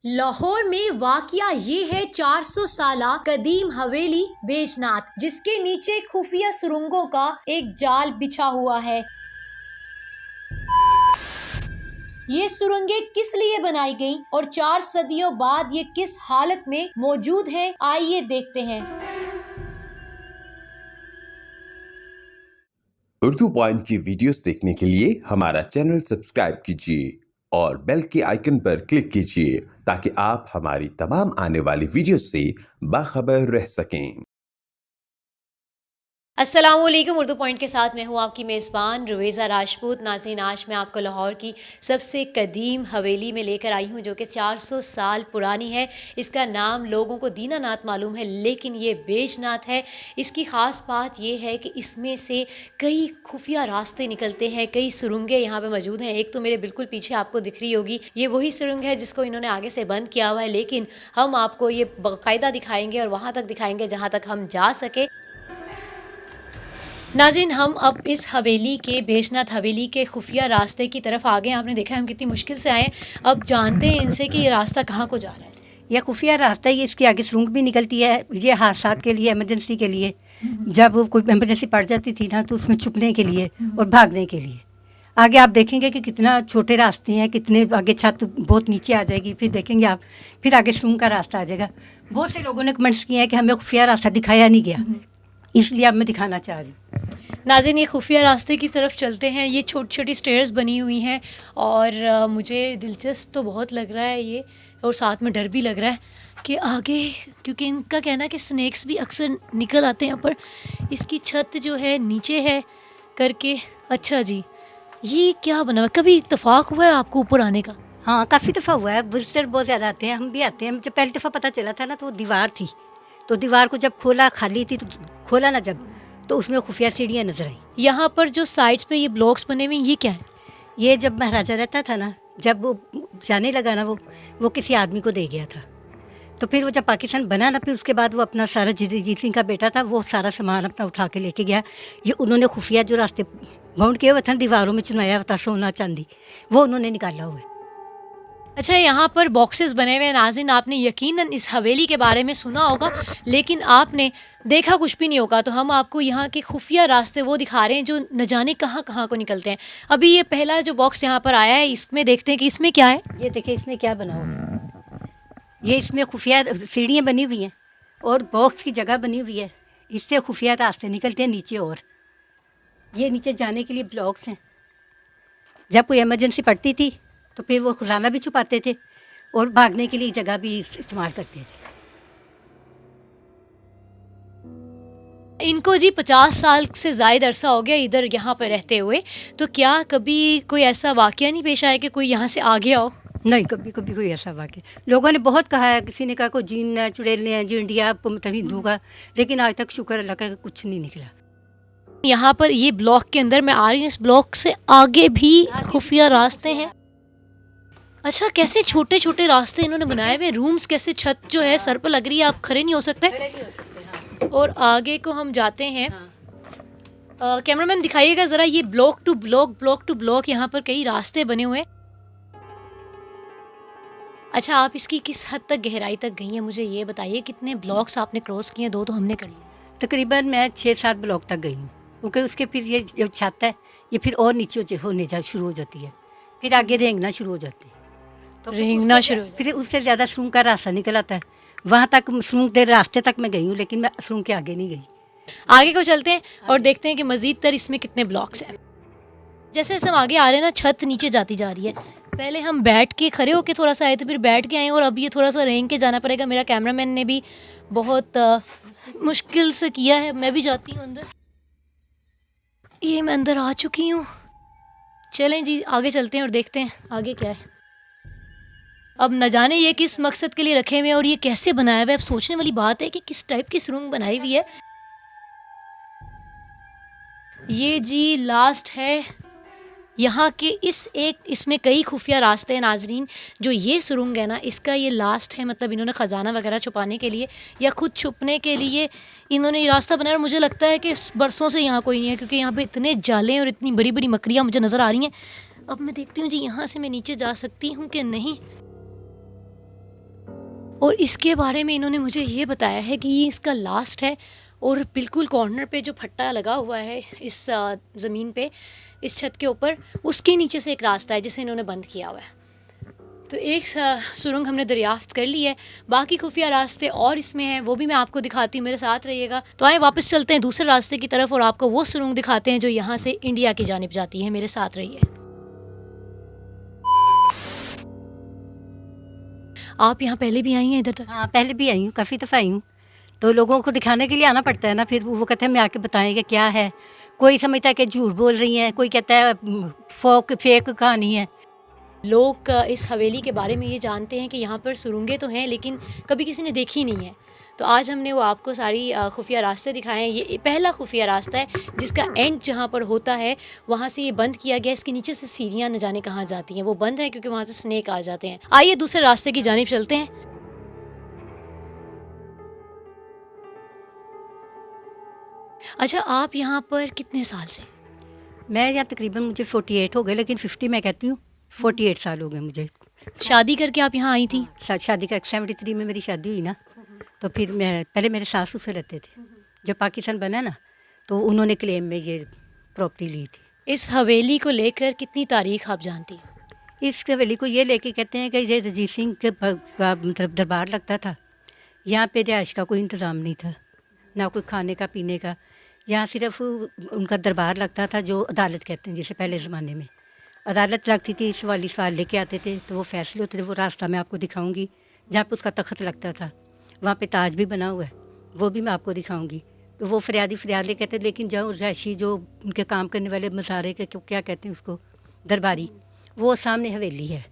लाहौर में वाकया ये है 400 साला कदीम हवेली बैजनाथ, जिसके नीचे खुफिया सुरंगों का एक जाल बिछा हुआ है। ये सुरंगें किस लिए बनाई गईं और 4 सदियों बाद ये किस हालत में मौजूद हैं, आइए देखते हैं। उर्दू पॉइंट की वीडियोस देखने के लिए हमारा चैनल सब्सक्राइब कीजिए और बेल के आइकन पर क्लिक कीजिए ताकि आप हमारी तमाम आने वाली वीडियोस से बाखबर रह सकें। अस्सलाम वालेकुम। उर्दू पॉइंट के साथ मैं हूँ आपकी मेज़बान रुवेज़ा राजपूत। नाज़रीन, आज मैं आपको लाहौर की सबसे कदीम हवेली में लेकर आई हूँ जो कि 400 साल पुरानी है। इसका नाम लोगों को दीनानाथ मालूम है, लेकिन ये बैजनाथ है। इसकी ख़ास बात यह है कि इसमें से कई खुफिया रास्ते निकलते हैं, कई सुरंगें यहाँ पर मौजूद हैं। एक तो मेरे बिल्कुल पीछे आपको दिख रही होगी, ये वही सुरंग है जिसको इन्होंने आगे से बंद किया हुआ है, लेकिन हम आपको ये बाकायदा दिखाएँगे और वहाँ तक दिखाएँगे जहाँ तक हम जा सके। नाज़रीन, हम अब इस हवेली के बैजनाथ हवेली के खुफिया रास्ते की तरफ आ गए। आपने देखा हम कितनी मुश्किल से आए। अब जानते हैं इनसे कि ये रास्ता कहाँ को जा रहा है। यह खुफिया रास्ता ही, इसके आगे सुरंग भी निकलती है। ये हादसात के लिए, इमरजेंसी के लिए, जब कोई इमरजेंसी पड़ जाती थी ना, तो उसमें छुपने के लिए और भागने के लिए। आगे आप देखेंगे कि कितना छोटे रास्ते हैं, कितने आगे छत बहुत नीचे आ जाएगी, फिर देखेंगे आप, फिर आगे सुरंग का रास्ता आ जाएगा। बहुत से लोगों ने कमेंट्स किए हैं कि हमें खुफिया रास्ता दिखाया नहीं गया, इसलिए अब मैं दिखाना चाह रही हूँ। नाज़रीन, ये खुफिया रास्ते की तरफ चलते हैं। ये छोटी छोटी स्टेयर्स बनी हुई हैं और मुझे दिलचस्प तो बहुत लग रहा है ये, और साथ में डर भी लग रहा है कि आगे, क्योंकि इनका कहना है कि स्नैक्स भी अक्सर निकल आते हैं यहाँ पर। इसकी छत जो है नीचे है करके। अच्छा जी, ये क्या बना हुआ? कभी इत्तेफाक हुआ है आपको ऊपर आने का? हाँ, काफ़ी दफ़ा हुआ है। विजिटर बहुत ज़्यादा आते हैं, हम भी आते हैं। जब पहली दफ़ा पता चला था ना, तो वो दीवार थी, तो दीवार को जब खोला, खाली थी, तो खोला ना जब, तो उसमें खुफिया सीढ़ियाँ नजर आई। यहाँ पर जो साइड्स पे ये ब्लॉक्स बने हुए हैं, ये क्या है? ये जब महाराजा रहता था ना, जब वो जाने लगा ना, वो किसी आदमी को दे गया था। तो फिर वो जब पाकिस्तान बना ना, फिर उसके बाद वो अपना सारा, जीत सिंह का बेटा था, वो सारा सामान अपना उठा के लेके गया। ये उन्होंने खुफिया जो रास्ते बाउंड किए हुए थे, दीवारों में चुनाया हुआ था सोना चांदी, वो उन्होंने निकाला हुआ है। अच्छा, यहाँ पर बॉक्सेस बने हुए हैं। नाज़रीन, आपने यकीनन इस हवेली के बारे में सुना होगा, लेकिन आपने देखा कुछ भी नहीं होगा। तो हम आपको यहाँ के खुफिया रास्ते वो दिखा रहे हैं जो न जाने कहाँ कहाँ को निकलते हैं। अभी ये पहला जो बॉक्स यहाँ पर आया है, इसमें देखते हैं कि इसमें क्या है। ये देखिए, इसमें क्या बना हुआ है। ये इसमें खुफिया सीढ़ियाँ बनी हुई हैं और बॉक्स की जगह बनी हुई है। इससे खुफिया रास्ते निकलते हैं नीचे, और ये नीचे जाने के लिए ब्लॉक्स हैं। जब कोई इमरजेंसी पड़ती थी तो फिर वो खजाना भी छुपाते थे और भागने के लिए जगह भी इस्तेमाल करते थे। इनको जी 50 साल से ज़ायद अरसा हो गया इधर यहाँ पर रहते हुए। तो क्या कभी कोई ऐसा वाक़या नहीं पेश आया कि कोई यहाँ से आ गया हो? नहीं, कभी कभी कोई ऐसा वाक़या। लोगों ने बहुत कहा है, किसी ने कहा कोई जीन है, चुड़ैल हैं, जिंडिया, मतलब हिंदू का, लेकिन आज तक शुक्र अल्लाह का कुछ नहीं निकला। यहाँ पर ये ब्लॉक के अंदर मैं आ रही हूँ, इस ब्लॉक से आगे भी खुफिया रास्ते हैं। अच्छा, कैसे छोटे छोटे रास्ते इन्होंने बनाए हुए। रूम्स कैसे, छत जो है सर पर लग रही है, आप खड़े नहीं हो सकते। और आगे को हम जाते हैं। कैमरामैन दिखाइएगा ज़रा, ये ब्लॉक टू ब्लॉक यहाँ पर कई रास्ते बने हुए हैं। अच्छा, आप इसकी किस हद तक गहराई तक गई हैं, मुझे ये बताइए। कितने ब्लॉक्स आपने क्रॉस किए? 2 तो हमने कर लिए। तकरीबन मैं 6-7 ब्लॉक तक गई हूँ, क्योंकि उसके फिर ये जो छत है, ये फिर और नीचे होने शुरू हो जाती है, फिर आगे रेंगना शुरू हो जाती है। तो रेंगना शुरू, फिर उससे ज़्यादा सुरंग का रास्ता निकल आता है। वहाँ तक सुरंग के रास्ते तक मैं गई हूँ, लेकिन मैं सुरंग के आगे नहीं गई। आगे को चलते हैं और देखते हैं कि मज़ीद तर इसमें कितने ब्लॉक्स हैं। जैसे जैसे हम आगे आ रहे हैं ना, छत नीचे जाती जा रही है। पहले हम बैठ के, खड़े होके थोड़ा सा आए थे, फिर बैठ के आए, और अब ये थोड़ा सा रेंग के जाना पड़ेगा। मेरा कैमरामैन ने भी बहुत मुश्किल से किया है। मैं भी जाती हूँ अंदर। ये मैं अंदर आ चुकी हूँ। चलें जी, आगे चलते हैं और देखते हैं आगे क्या है। अब न जाने ये किस मकसद के लिए रखे हुए हैं और ये कैसे बनाया हुआ है। अब सोचने वाली बात है कि किस टाइप की सुरंग बनाई हुई है। ये जी लास्ट है यहाँ के इसमें कई खुफिया रास्ते हैं। नाजरीन, जो ये सुरंग है ना, इसका ये लास्ट है। मतलब इन्होंने ख़जाना वगैरह छुपाने के लिए या खुद छुपने के लिए इन्होंने ये रास्ता बनाया। और मुझे लगता है कि बरसों से यहाँ कोई नहीं है, क्योंकि यहाँ पे इतने जाले और इतनी बड़ी बड़ी मकड़ियाँ मुझे नज़र आ रही हैं। अब मैं देखती हूँ जी, यहाँ से मैं नीचे जा सकती हूँ कि नहीं। और इसके बारे में इन्होंने मुझे ये बताया है कि ये इसका लास्ट है और बिल्कुल कॉर्नर पे जो फट्टा लगा हुआ है इस ज़मीन पे, इस छत के ऊपर, उसके नीचे से एक रास्ता है जिसे इन्होंने बंद किया हुआ है। तो एक सुरंग हमने दरियाफ्त कर ली है, बाकी खुफिया रास्ते और इसमें हैं, वो भी मैं आपको दिखाती हूँ, मेरे साथ रहिएगा। तो आए वापस चलते हैं दूसरे रास्ते की तरफ और आपको वो सुरंग दिखाते हैं जो यहाँ से इंडिया की जानिब जाती है। मेरे साथ रहिए। आप यहाँ पहले भी आई हैं इधर तक? हाँ, पहले भी आई हूँ, काफ़ी दफ़ा आई हूँ। तो लोगों को दिखाने के लिए आना पड़ता है ना, फिर वो कहते हैं मैं आके बताएंगे क्या है। कोई समझता है कि झूठ बोल रही हैं, कोई कहता है फेक कहानी है। लोग इस हवेली के बारे में ये जानते हैं कि यहाँ पर सुरंगें तो हैं लेकिन कभी किसी ने देखी नहीं है। तो आज हमने वो आपको सारी खुफिया रास्ते दिखाए हैं। ये पहला खुफिया रास्ता है जिसका एंड जहाँ पर होता है वहाँ से ये बंद किया गया। इसके नीचे से सीढ़ियाँ न जाने कहाँ जाती हैं, वो बंद है क्योंकि वहाँ से स्नेक आ जाते हैं। आइए दूसरे रास्ते की जानिब चलते हैं। अच्छा, आप यहाँ पर कितने साल से? मैं यहाँ तकरीबन मुझे 48 हो गए, लेकिन 50 मैं कहती हूँ, 48 साल हो गए मुझे। शादी करके आप यहाँ आई थी? शादी का 73 में मेरी शादी हुई ना, तो फिर मैं पहले मेरे सासू से रहते थे। जब पाकिस्तान बना ना तो उन्होंने क्लेम में ये प्रॉपर्टी ली थी। इस हवेली को लेकर कितनी तारीख आप जानती हैं? इस हवेली को ये लेके कहते हैं कि ये रजीत सिंह के का मतलब दरबार लगता था। यहाँ पे रिहाइश का कोई इंतज़ाम नहीं था, ना कोई खाने का पीने का। यहाँ सिर्फ उनका दरबार लगता था, जो अदालत कहते हैं जैसे पहले ज़माने में अदालत लगती थी। सवाल लेके आते थे तो वो फैसले होते थे। वो रास्ता मैं आपको दिखाऊंगी जहाँ पे उसका तख्त लगता था। वहाँ पे ताज भी बना हुआ है, वो भी मैं आपको दिखाऊंगी। तो वो फरियाद ले कहते, लेकिन जो रहायशी जो उनके काम करने वाले मज़ारे के क्या कहते हैं उसको, दरबारी, वो सामने हवेली है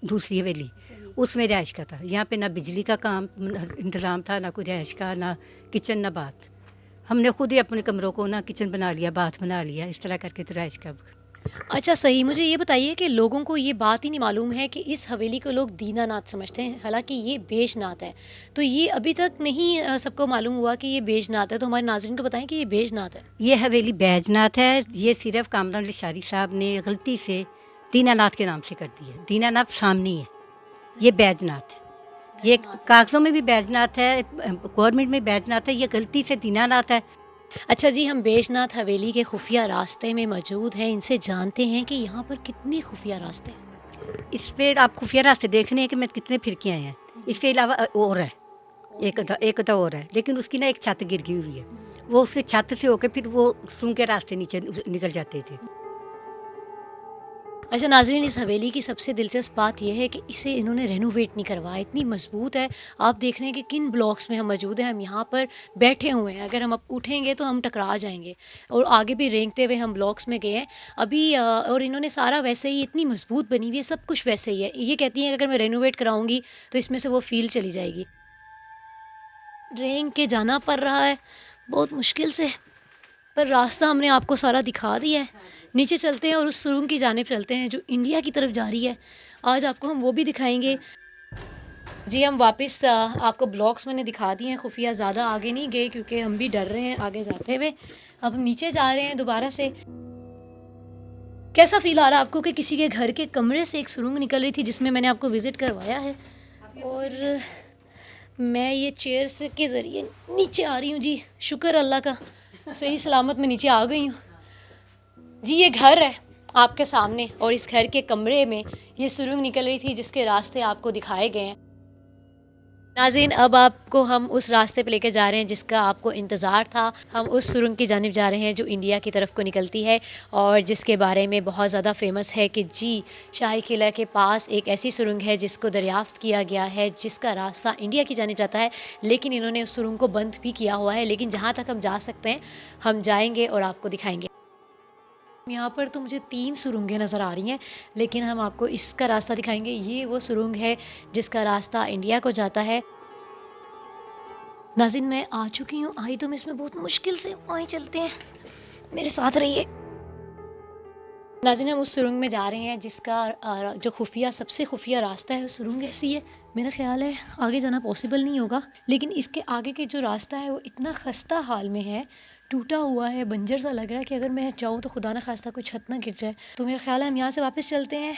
दूसरी हवेली, उसमें रहायश का था। यहाँ पे ना बिजली का काम इंतज़ाम था, ना कोई रहायश का, ना किचन, ना बाथ। हमने खुद ही अपने कमरों को ना किचन बना लिया, बाथ बना लिया, इस तरह करके तो रहायश का। अच्छा, सही। मुझे ये बताइए कि लोगों को ये बात ही नहीं मालूम है कि इस हवेली को लोग दीनानाथ समझते हैं, हालांकि ये बेजनाथ है। तो ये अभी तक नहीं सबको मालूम हुआ कि ये बेजनाथ है। तो हमारे नाज़रीन को बताएं कि ये बेजनाथ है। ये हवेली बैजनाथ है। ये सिर्फ कामरान लिशारी साहब ने गलती से दीनानाथ के नाम से कर दी है। दीनानाथ सामने है, ये बैजनाथ है। ये कागज़ों में भी बैजनाथ है, गवर्नमेंट में बैजनाथ है, ये गलती से दीनानाथ है। अच्छा जी, हम बेजनाथ हवेली के खुफिया रास्ते में मौजूद हैं। इनसे जानते हैं कि यहाँ पर कितने खुफिया रास्ते हैं। इस पर आप खुफिया रास्ते देखने हैं कि मैं कितने फिरके आए हैं। इसके अलावा और है एक तो और है, लेकिन उसकी ना एक छत गिर गई हुई है। वो उसके छत से होकर फिर वो सूंघ के रास्ते नीचे निकल जाते थे। अच्छा नाज़रीन, इस हवेली की सबसे दिलचस्प बात यह है कि इसे इन्होंने रेनोवेट नहीं करवाया, इतनी मजबूत है। आप देख रहे हैं कि किन ब्लॉक्स में हम मौजूद हैं। हम यहाँ पर बैठे हुए हैं, अगर हम अब उठेंगे तो हम टकरा जाएंगे। और आगे भी रेंगते हुए हम ब्लॉक्स में गए हैं अभी। और इन्होंने सारा वैसे ही, इतनी मजबूत बनी हुई है, सब कुछ वैसे ही है। ये कहती हैं कि अगर मैं रेनोवेट कराऊँगी तो इसमें से वो फील चली जाएगी। रेंग के जाना पड़ रहा है बहुत मुश्किल से, पर रास्ता हमने आपको सारा दिखा दिया है। नीचे चलते हैं और उस सुरंग की जानिब चलते हैं जो इंडिया की तरफ जा रही है। आज आपको हम वो भी दिखाएंगे। जी, हम वापस आपको ब्लॉक्स मैंने दिखा दिए हैं। खुफिया ज़्यादा आगे नहीं गए क्योंकि हम भी डर रहे हैं आगे जाते हुए। अब हम नीचे जा रहे हैं दोबारा से। कैसा फील आ रहा है आपको कि किसी के घर के कमरे से एक सुरंग निकल रही थी जिसमें मैंने आपको विज़िट करवाया है, और मैं ये चेयर्स के ज़रिए नीचे आ रही हूँ। जी शुक्र अल्लाह का, सही सलामत मैं नीचे आ गई हूँ। जी, ये घर है आपके सामने और इस घर के कमरे में ये सुरंग निकल रही थी जिसके रास्ते आपको दिखाए गए हैं। नाज़रीन, अब आपको हम उस रास्ते पे लेकर जा रहे हैं जिसका आपको इंतज़ार था। हम उस सुरंग की जानिब जा रहे हैं जो इंडिया की तरफ को निकलती है और जिसके बारे में बहुत ज़्यादा फेमस है कि जी, शाही किला के पास एक ऐसी सुरंग है जिसको दरियाफ़्त किया गया है, जिसका रास्ता इंडिया की जानिब जाता है। लेकिन इन्होंने उस सुरंग को बंद भी किया हुआ है। लेकिन जहाँ तक हम जा सकते हैं हम जाएंगे और आपको दिखाएंगे। यहाँ पर तो मुझे 3 सुरंगें नज़र आ रही हैं, लेकिन हम आपको इसका रास्ता दिखाएंगे। ये वो सुरंग है जिसका रास्ता इंडिया को जाता है। नाज़रीन, मैं आ चुकी हूँ। आई तो मैं इसमें बहुत मुश्किल से, वहीं चलते हैं, मेरे साथ रहिए। नाज़रीन, हम उस सुरंग में जा रहे हैं जिसका जो खुफिया, सबसे खुफिया रास्ता है, उस सुरंग ऐसी है। मेरा ख्याल है आगे जाना पॉसिबल नहीं होगा, लेकिन इसके आगे के जो रास्ता है वो इतना खस्ता हाल में है, टूटा हुआ है, बंजर सा लग रहा है कि अगर मैं चाहूँ तो खुदा न खास्ता कोई छत ना गिर जाए। तो मेरा ख्याल है हम यहाँ से वापस चलते हैं।